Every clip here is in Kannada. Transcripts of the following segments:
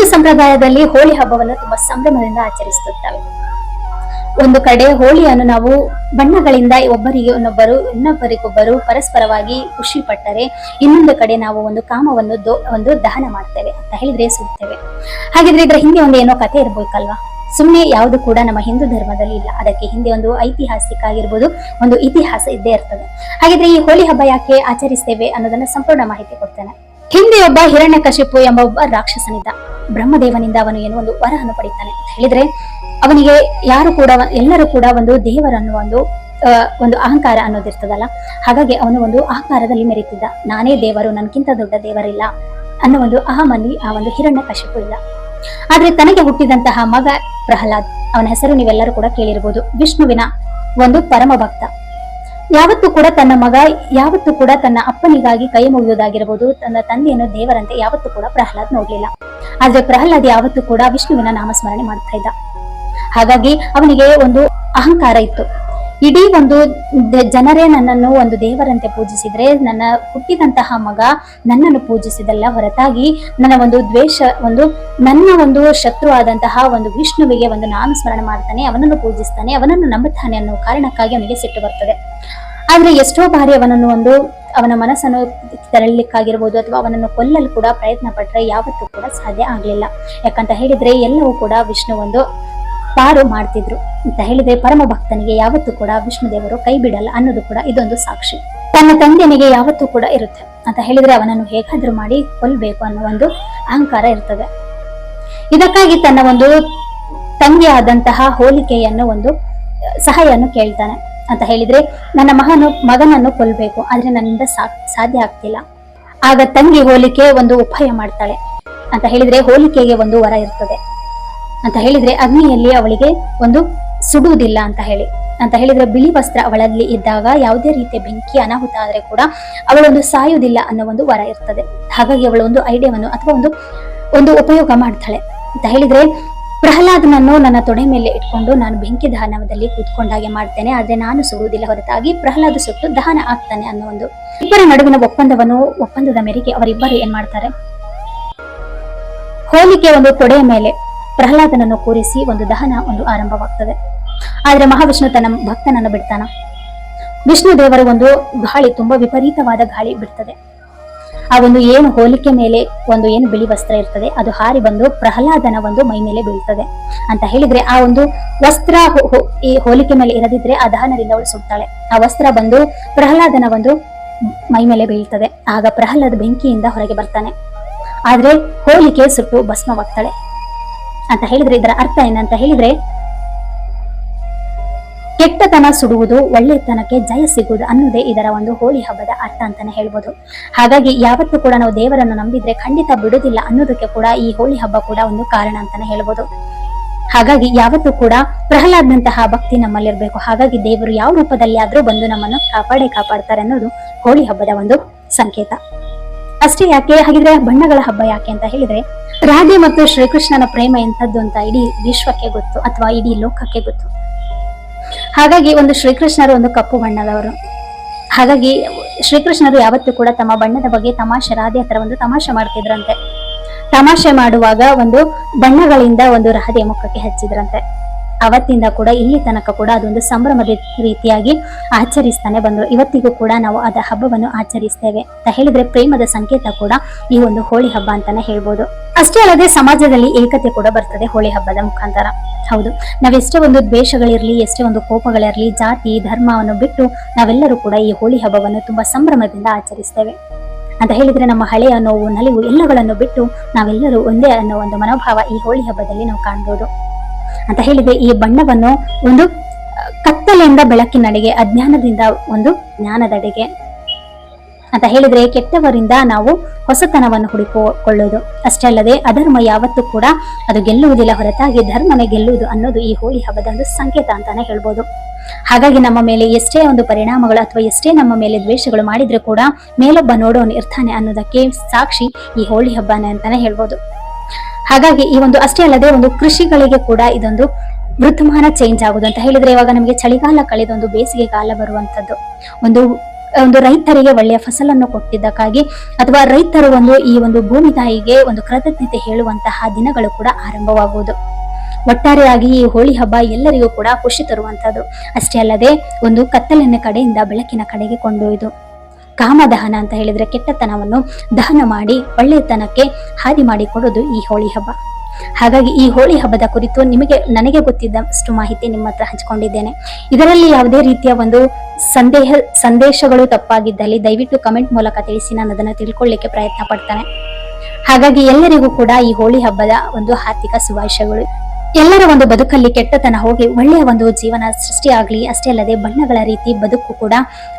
ಹಿಂದೂ ಸಂಪ್ರದಾಯದಲ್ಲಿ ಹೋಳಿ ಹಬ್ಬವನ್ನು ತುಂಬಾ ಸಂಭ್ರಮದಿಂದ ಆಚರಿಸುತ್ತೇವೆ. ಒಂದು ಕಡೆ ಹೋಳಿಯನ್ನು ನಾವು ಬಣ್ಣಗಳಿಂದ ಇನ್ನೊಬ್ಬರಿಗೊಬ್ಬರು ಪರಸ್ಪರವಾಗಿ ಖುಷಿ ಪಟ್ಟರೆ, ಇನ್ನೊಂದು ಕಡೆ ನಾವು ಒಂದು ಕಾಮವನ್ನು ಒಂದು ದಹನ ಮಾಡ್ತೇವೆ ಅಂತ ಹೇಳಿದ್ರೆ ಸುಡ್ತೇವೆ. ಹಾಗಿದ್ರೆ ಇದರ ಹಿಂದೆ ಒಂದು ಏನೋ ಕಥೆ ಇರ್ಬೇಕಲ್ವಾ? ಸುಮ್ಮನೆ ಯಾವುದು ಕೂಡ ನಮ್ಮ ಹಿಂದೂ ಧರ್ಮದಲ್ಲಿ ಇಲ್ಲ. ಅದಕ್ಕೆ ಹಿಂದೆ ಒಂದು ಐತಿಹಾಸಿಕ ಆಗಿರ್ಬೋದು, ಒಂದು ಇತಿಹಾಸ ಇದ್ದೇ ಇರ್ತದೆ. ಹಾಗಿದ್ರೆ ಈ ಹೋಳಿ ಹಬ್ಬ ಯಾಕೆ ಆಚರಿಸ್ತೇವೆ ಅನ್ನೋದನ್ನ ಸಂಪೂರ್ಣ ಮಾಹಿತಿ ಕೊಡ್ತೇನೆ. ಹಿಂದೆ ಒಬ್ಬ ಹಿರಣ್ಯಕಶಿಪು ಎಂಬ ಒಬ್ಬ ರಾಕ್ಷಸನಿದ್ದ. ಬ್ರಹ್ಮದೇವನಿಂದ ಅವನು ಏನು ಒಂದು ವರವನ್ನು ಪಡಿತಾನೆ ಅಂತ ಹೇಳಿದ್ರೆ, ಅವನಿಗೆ ಎಲ್ಲರೂ ಕೂಡ ಒಂದು ದೇವರನ್ನು ಒಂದು ಅಹಂಕಾರ ಅನ್ನೋದಿರ್ತದಲ್ಲ, ಹಾಗಾಗಿ ಅವನು ಒಂದು ಅಹಂಕಾರದಲ್ಲಿ ಮೆರೀತಿದ್ದ. ನಾನೇ ದೇವರು, ನನ್ಗಿಂತ ದೊಡ್ಡ ದೇವರಿಲ್ಲ ಅನ್ನೋ ಒಂದು ಅಹಮಲ್ಲಿ ಆ ಒಂದು ಹಿರಣ್ಯಕಶಿಪು ಇಲ್ಲ. ಆದ್ರೆ ತನಗೆ ಹುಟ್ಟಿದಂತಹ ಮಗ ಪ್ರಹ್ಲಾದ್, ಅವನ ಹೆಸರು ನೀವೆಲ್ಲರೂ ಕೂಡ ಕೇಳಿರ್ಬೋದು, ವಿಷ್ಣುವಿನ ಒಂದು ಪರಮ ಭಕ್ತ. ಯಾವತ್ತೂ ಕೂಡ ತನ್ನ ಮಗ ಯಾವತ್ತೂ ಕೂಡ ತನ್ನ ಅಪ್ಪನಿಗಾಗಿ ಕೈ ಮುಗಿಯುವುದಾಗಿರ್ಬೋದು, ತನ್ನ ತಂದೆಯನ್ನು ದೇವರಂತೆ ಯಾವತ್ತೂ ಕೂಡ ಪ್ರಹ್ಲಾದ್ ನೋಡ್ಲಿಲ್ಲ. ಆದ್ರೆ ಪ್ರಹ್ಲಾದ್ ಯಾವತ್ತೂ ಕೂಡ ವಿಷ್ಣುವಿನ ನಾಮಸ್ಮರಣೆ ಮಾಡ್ತಾ ಇದ್ದ. ಹಾಗಾಗಿ ಅವನಿಗೆ ಒಂದು ಅಹಂಕಾರ ಇತ್ತು. ಇಡೀ ಒಂದು ಜನರೇ ನನ್ನನ್ನು ಒಂದು ದೇವರಂತೆ ಪೂಜಿಸಿದ್ರೆ, ನನ್ನ ಹುಟ್ಟಿದಂತಹ ಮಗ ನನ್ನನ್ನು ಪೂಜಿಸಿದಲ್ಲ ಹೊರತಾಗಿ ನನ್ನ ಒಂದು ಶತ್ರು ಆದಂತಹ ಒಂದು ವಿಷ್ಣುವಿಗೆ ಒಂದು ನಾಮಸ್ಮರಣೆ ಮಾಡ್ತಾನೆ, ಅವನನ್ನು ಪೂಜಿಸ್ತಾನೆ, ಅವನನ್ನು ನಂಬುತ್ತಾನೆ ಅನ್ನೋ ಕಾರಣಕ್ಕಾಗಿ ಅವನಿಗೆ ಸಿಟ್ಟು ಬರ್ತದೆ. ಆದ್ರೆ ಎಷ್ಟೋ ಬಾರಿ ಅವನ ಮನಸ್ಸನ್ನು ತೆರಳಲಿಕ್ಕಾಗಿರ್ಬೋದು ಅಥವಾ ಅವನನ್ನು ಕೊಲ್ಲಲು ಕೂಡ ಪ್ರಯತ್ನ ಪಟ್ರೆ ಯಾವತ್ತೂ ಕೂಡ ಸಾಧ್ಯ ಆಗ್ಲಿಲ್ಲ. ಯಾಕಂತ ಹೇಳಿದ್ರೆ ಎಲ್ಲವೂ ಕೂಡ ವಿಷ್ಣು ಒಂದು ಪಾರು ಮಾಡ್ತಿದ್ರು ಅಂತ ಹೇಳಿದ್ರೆ, ಪರಮ ಭಕ್ತನಿಗೆ ಯಾವತ್ತೂ ಕೂಡ ವಿಷ್ಣು ದೇವರು ಕೈ ಬಿಡಲ್ಲ ಅನ್ನೋದು ಕೂಡ ಇದೊಂದು ಸಾಕ್ಷಿ. ತನ್ನ ತಂದೆನಿಗೆ ಯಾವತ್ತೂ ಕೂಡ ಇರುತ್ತೆ ಅಂತ ಹೇಳಿದ್ರೆ, ಅವನನ್ನು ಹೇಗಾದ್ರೂ ಮಾಡಿ ಕೊಲ್ಬೇಕು ಅನ್ನೋ ಒಂದು ಅಹಂಕಾರ ಇರ್ತದೆ. ಇದಕ್ಕಾಗಿ ತನ್ನ ಒಂದು ತಂಗಿ ಆದಂತಹ ಹೋಲಿಕೆಯನ್ನು ಒಂದು ಸಹಾಯವನ್ನು ಕೇಳ್ತಾನೆ ಅಂತ ಹೇಳಿದ್ರೆ, ನನ್ನ ಮಗನನ್ನು ಕೊಲ್ಬೇಕು, ಆದ್ರೆ ನನ್ನಿಂದ ಸಾಧ್ಯ ಆಗ್ತಿಲ್ಲ. ಆಗ ತಂಗಿ ಹೋಲಿಕೆ ಒಂದು ಉಪಾಯ ಮಾಡ್ತಾಳೆ ಅಂತ ಹೇಳಿದ್ರೆ, ಹೋಲಿಕೆಗೆ ಒಂದು ವರ ಇರ್ತದೆ ಅಂತ ಹೇಳಿದ್ರೆ, ಅಗ್ನಿಯಲ್ಲಿ ಅವಳಿಗೆ ಒಂದು ಸುಡುವುದಿಲ್ಲ ಅಂತ ಹೇಳಿದ್ರೆ, ಬಿಳಿ ವಸ್ತ್ರ ಅವಳಲ್ಲಿ ಇದ್ದಾಗ ಯಾವುದೇ ರೀತಿಯ ಬೆಂಕಿ ಅನಾಹುತ ಆದ್ರೆ ಕೂಡ ಅವಳೊಂದು ಸಾಯುವುದಿಲ್ಲ ಅನ್ನೋ ಒಂದು ವರ ಇರ್ತದೆ. ಹಾಗಾಗಿ ಅವಳು ಒಂದು ಐಡಿಯಾವನ್ನು ಅಥವಾ ಒಂದು ಉಪಯೋಗ ಮಾಡ್ತಾಳೆ ಅಂತ ಹೇಳಿದ್ರೆ, ಪ್ರಹ್ಲಾದನನ್ನು ನನ್ನ ತೊಡೆ ಮೇಲೆ ಇಟ್ಕೊಂಡು ನಾನು ಬೆಂಕಿ ದಹನದಲ್ಲಿ ಕೂತ್ಕೊಂಡಾಗೆ ಮಾಡ್ತೇನೆ, ಆದ್ರೆ ನಾನು ಸುಡುವುದಿಲ್ಲ ಹೊರತಾಗಿ ಪ್ರಹ್ಲಾದ ಸುಟ್ಟು ದಹನ ಆಗ್ತಾನೆ ಅನ್ನೋ ಒಂದು ಇಬ್ಬರ ನಡುವಿನ ಒಪ್ಪಂದದ ಮೇರೆಗೆ ಅವರಿಬ್ಬರು ಏನ್ ಮಾಡ್ತಾರೆ, ಹೋಲಿಕೆ ಒಂದು ತೊಡೆಯ ಮೇಲೆ ಪ್ರಹ್ಲಾದನನ್ನು ಕೂರಿಸಿ ಒಂದು ದಹನ ಆರಂಭವಾಗ್ತದೆ. ಆದ್ರೆ ಮಹಾವಿಷ್ಣು ತನ್ನ ಭಕ್ತನನ್ನು ಬಿಡ್ತಾನ. ವಿಷ್ಣು ದೇವರು ಒಂದು ಗಾಳಿ, ತುಂಬಾ ವಿಪರೀತವಾದ ಗಾಳಿ ಬಿಡ್ತದೆ. ಆ ಏನು ಹೋಲಿಕೆ ಮೇಲೆ ಏನು ಬಿಳಿ ವಸ್ತ್ರ ಇರ್ತದೆ ಅದು ಹಾರಿ ಬಂದು ಪ್ರಹ್ಲಾದನ ಮೈ ಮೇಲೆ ಬೀಳ್ತದೆ ಅಂತ ಹೇಳಿದ್ರೆ, ಆ ಒಂದು ವಸ್ತ್ರ ಈ ಹೋಲಿಕೆ ಮೇಲೆ ಇರದಿದ್ರೆ ಆ ದಹನದಿಂದ ಅವಳು ಸುಡ್ತಾಳೆ. ಆ ವಸ್ತ್ರ ಬಂದು ಪ್ರಹ್ಲಾದನ ಮೈ ಮೇಲೆ ಬೀಳ್ತದೆ. ಆಗ ಪ್ರಹ್ಲಾದ ಬೆಂಕಿಯಿಂದ ಹೊರಗೆ ಬರ್ತಾನೆ. ಆದ್ರೆ ಹೋಲಿಕೆ ಸುಟ್ಟು ಭಸ್ಮವಾಗ್ತಾಳೆ ಅಂತ ಹೇಳಿದ್ರೆ, ಇದರ ಅರ್ಥ ಏನಂತ ಹೇಳಿದ್ರೆ, ಕೆಟ್ಟತನ ಸುಡುವುದು, ಒಳ್ಳೆತನಕ್ಕೆ ಜಯ ಸಿಗುವುದು ಅನ್ನೋದೇ ಇದರ ಒಂದು ಹೋಳಿ ಹಬ್ಬದ ಅರ್ಥ ಅಂತಾನೆ ಹೇಳ್ಬೋದು. ಹಾಗಾಗಿ ಯಾವತ್ತೂ ಕೂಡ ನಾವು ದೇವರನ್ನು ನಂಬಿದ್ರೆ ಖಂಡಿತ ಬಿಡುವುದಿಲ್ಲ ಅನ್ನೋದಕ್ಕೆ ಕೂಡ ಈ ಹೋಳಿ ಹಬ್ಬ ಕೂಡ ಒಂದು ಕಾರಣ ಅಂತಾನೆ ಹೇಳ್ಬೋದು. ಹಾಗಾಗಿ ಯಾವತ್ತೂ ಕೂಡ ಪ್ರಹ್ಲಾದ್ನಂತಹ ಭಕ್ತಿ ನಮ್ಮಲ್ಲಿರ್ಬೇಕು. ಹಾಗಾಗಿ ದೇವರು ಯಾವ ರೂಪದಲ್ಲಿ ಆದ್ರೂ ಬಂದು ನಮ್ಮನ್ನು ಕಾಪಾಡ್ತಾರೆ ಅನ್ನೋದು ಹೋಳಿ ಹಬ್ಬದ ಒಂದು ಸಂಕೇತ ಅಷ್ಟೇ. ಯಾಕೆ ಹಾಗಿದ್ರೆ ಬಣ್ಣಗಳ ಹಬ್ಬ ಯಾಕೆ ಅಂತ ಹೇಳಿದ್ರೆ, ರಾಧೆ ಮತ್ತು ಶ್ರೀಕೃಷ್ಣನ ಪ್ರೇಮ ಎಂಥದ್ದು ಅಂತ ಇಡೀ ವಿಶ್ವಕ್ಕೆ ಗೊತ್ತು ಅಥವಾ ಇಡೀ ಲೋಕಕ್ಕೆ ಗೊತ್ತು. ಹಾಗಾಗಿ ಶ್ರೀಕೃಷ್ಣರು ಒಂದು ಕಪ್ಪು ಬಣ್ಣದವರು. ಹಾಗಾಗಿ ಶ್ರೀಕೃಷ್ಣರು ಯಾವತ್ತೂ ಕೂಡ ತಮ್ಮ ಬಣ್ಣದ ಬಗ್ಗೆ ತಮಾಷೆ, ರಾಧೆ ಹತ್ರ ತಮಾಷೆ ಮಾಡ್ತಿದ್ರಂತೆ. ತಮಾಷೆ ಮಾಡುವಾಗ ಬಣ್ಣಗಳಿಂದ ರಾಧೆ ಮುಖಕ್ಕೆ ಹಚ್ಚಿದ್ರಂತೆ. ಅವತ್ತಿಂದ ಕೂಡ ಇಲ್ಲಿ ತನಕ ಕೂಡ ಅದೊಂದು ಸಂಭ್ರಮದ ರೀತಿಯಾಗಿ ಆಚರಿಸ್ತಾನೆ ಬಂದ್ರು. ಇವತ್ತಿಗೂ ಕೂಡ ನಾವು ಅದ ಹಬ್ಬವನ್ನು ಆಚರಿಸ್ತೇವೆ ಅಂತ ಹೇಳಿದ್ರೆ, ಪ್ರೇಮದ ಸಂಕೇತ ಕೂಡ ಈ ಒಂದು ಹೋಳಿ ಹಬ್ಬ ಅಂತಾನೆ ಹೇಳ್ಬೋದು. ಅಷ್ಟೇ ಅಲ್ಲದೆ ಸಮಾಜದಲ್ಲಿ ಏಕತೆ ಕೂಡ ಬರ್ತದೆ ಹೋಳಿ ಹಬ್ಬದ ಮುಖಾಂತರ. ಹೌದು, ನಾವೆಷ್ಟೇ ಒಂದು ದ್ವೇಷಗಳಿರ್ಲಿ, ಎಷ್ಟೇ ಒಂದು ಕೋಪಗಳಿರ್ಲಿ, ಜಾತಿ ಧರ್ಮವನ್ನು ಬಿಟ್ಟು ನಾವೆಲ್ಲರೂ ಕೂಡ ಈ ಹೋಳಿ ಹಬ್ಬವನ್ನು ತುಂಬಾ ಸಂಭ್ರಮದಿಂದ ಆಚರಿಸ್ತೇವೆ ಅಂತ ಹೇಳಿದ್ರೆ, ನಮ್ಮ ಹಳೆಯ ನೋವು ನಲಿವು ಎಲ್ಲಗಳನ್ನು ಬಿಟ್ಟು ನಾವೆಲ್ಲರೂ ಒಂದೇ ಅನ್ನೋ ಒಂದು ಮನೋಭಾವ ಈ ಹೋಳಿ ಹಬ್ಬದಲ್ಲಿ ನಾವು ಕಾಣ್ಬೋದು ಅಂತ ಹೇಳಿದ್ರೆ, ಈ ಬಣ್ಣವನ್ನು ಕತ್ತಲೆಯಿಂದ ಬೆಳಕಿನಡೆಗೆ, ಅಜ್ಞಾನದಿಂದ ಜ್ಞಾನದೆಡೆಗೆ ಅಂತ ಹೇಳಿದ್ರೆ, ಕೆಟ್ಟವರಿಂದ ನಾವು ಹೊಸತನವನ್ನು ಹುಡುಕಿಕೊಳ್ಳುವುದು. ಅಷ್ಟೇ ಅಲ್ಲದೆ ಅಧರ್ಮ ಯಾವತ್ತೂ ಕೂಡ ಅದು ಗೆಲ್ಲುವುದಿಲ್ಲ ಹೊರತಾಗಿ ಧರ್ಮನೇ ಗೆಲ್ಲುವುದು ಅನ್ನೋದು ಈ ಹೋಳಿ ಹಬ್ಬದ ಒಂದು ಸಂಕೇತ ಅಂತಾನೆ ಹೇಳ್ಬೋದು. ಹಾಗಾಗಿ ನಮ್ಮ ಮೇಲೆ ಎಷ್ಟೇ ಒಂದು ಪರಿಣಾಮಗಳು ಅಥವಾ ಎಷ್ಟೇ ನಮ್ಮ ಮೇಲೆ ದ್ವೇಷಗಳು ಮಾಡಿದ್ರೆ ಕೂಡ ಮೇಲೊಬ್ಬ ನೋಡೋನು ಇರ್ತಾನೆ ಅನ್ನೋದಕ್ಕೆ ಸಾಕ್ಷಿ ಈ ಹೋಳಿ ಹಬ್ಬನೇ ಅಂತಾನೆ ಹೇಳ್ಬೋದು. ಹಾಗಾಗಿ ಅಷ್ಟೇ ಅಲ್ಲದೆ ಕೃಷಿಗಳಿಗೆ ಕೂಡ ಇದೊಂದು ಋತುಮಾನ ಚೇಂಜ್ ಆಗುದು ಅಂತ ಹೇಳಿದ್ರೆ, ಇವಾಗ ನಮಗೆ ಚಳಿಗಾಲ ಕಳೆದೊಂದು ಬೇಸಿಗೆ ಕಾಲ ಬರುವಂತದ್ದು, ಒಂದು ರೈತರಿಗೆ ಒಳ್ಳೆಯ ಫಸಲನ್ನು ಕೊಟ್ಟಿದ್ದಕ್ಕಾಗಿ ಅಥವಾ ರೈತರು ಈ ಒಂದು ಭೂಮಿ ತಾಯಿಗೆ ಒಂದು ಕೃತಜ್ಞತೆ ಹೇಳುವಂತಹ ದಿನಗಳು ಕೂಡ ಆರಂಭವಾಗುವುದು. ಒಟ್ಟಾರೆಯಾಗಿ ಈ ಹೋಳಿ ಹಬ್ಬ ಎಲ್ಲರಿಗೂ ಕೂಡ ಖುಷಿ ತರುವಂತದ್ದು. ಅಷ್ಟೇ ಅಲ್ಲದೆ ಒಂದು ಕತ್ತಲಿನ ಕಡೆಯಿಂದ ಬೆಳಕಿನ ಕಡೆಗೆ ಕೊಂಡೊಯ್ದು ಕಾಮದಹನ ಅಂತ ಹೇಳಿದ್ರೆ ಕೆಟ್ಟತನವನ್ನು ದಹನ ಮಾಡಿ ಒಳ್ಳೆತನಕ್ಕೆ ಹಾದಿ ಮಾಡಿಕೊಡೋದು ಈ ಹೋಳಿ ಹಬ್ಬ. ಹಾಗಾಗಿ ಈ ಹೋಳಿ ಹಬ್ಬದ ಕುರಿತು ನನಗೆ ಗೊತ್ತಿದ್ದಷ್ಟು ಮಾಹಿತಿ ನಿಮ್ಮ ಹತ್ರ ಹಂಚಿಕೊಂಡಿದ್ದೇನೆ. ಇದರಲ್ಲಿ ಯಾವುದೇ ರೀತಿಯ ಒಂದು ಸಂದೇಶಗಳು ತಪ್ಪಾಗಿದ್ದಲ್ಲಿ ದಯವಿಟ್ಟು ಕಮೆಂಟ್ ಮೂಲಕ ತಿಳಿಸಿ, ನಾನು ಅದನ್ನು ತಿಳ್ಕೊಳ್ಳಿಕ್ಕೆ ಪ್ರಯತ್ನ ಪಡ್ತೇನೆ. ಹಾಗಾಗಿ ಎಲ್ಲರಿಗೂ ಕೂಡ ಈ ಹೋಳಿ ಹಬ್ಬದ ಒಂದು ಹಾರ್ದಿಕ ಶುಭಾಶಯಗಳು. ಎಲ್ಲರ ಒಂದು ಬದುಕಲ್ಲಿ ಕೆಟ್ಟತನ ಹೋಗಿ ಒಳ್ಳೆಯ ಒಂದು ಜೀವನ ಸೃಷ್ಟಿಯಾಗ್ಲಿ, ಅಷ್ಟೇ ಅಲ್ಲದೆ ಬಣ್ಣಗಳ ರೀತಿ ಬದುಕು ಕೂಡ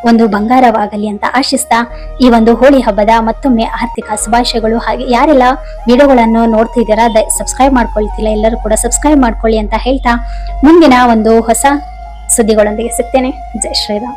ಒಂದು ಬಂಗಾರವಾಗಲಿ ಅಂತ ಆಶಿಸ್ತಾ ಈ ಒಂದು ಹೋಳಿ ಹಬ್ಬದ ಮತ್ತೊಮ್ಮೆ ಆರ್ಥಿಕ ಶುಭಾಶಯಗಳು. ಹಾಗೆ ಯಾರೆಲ್ಲ ವಿಡಿಯೋಗಳನ್ನು ನೋಡ್ತಿದ್ದೀರಾ ಸಬ್ಸ್ಕ್ರೈಬ್ ಮಾಡ್ಕೊಳ್ತಿಲ್ಲ ಎಲ್ಲರೂ ಕೂಡ ಸಬ್ಸ್ಕ್ರೈಬ್ ಮಾಡ್ಕೊಳ್ಳಿ ಅಂತ ಹೇಳ್ತಾ ಮುಂದಿನ ಒಂದು ಹೊಸ ಸುದ್ದಿಗಳೊಂದಿಗೆ ಸಿಗ್ತೇನೆ. ಜೈ ಶ್ರೀರಾಮ್.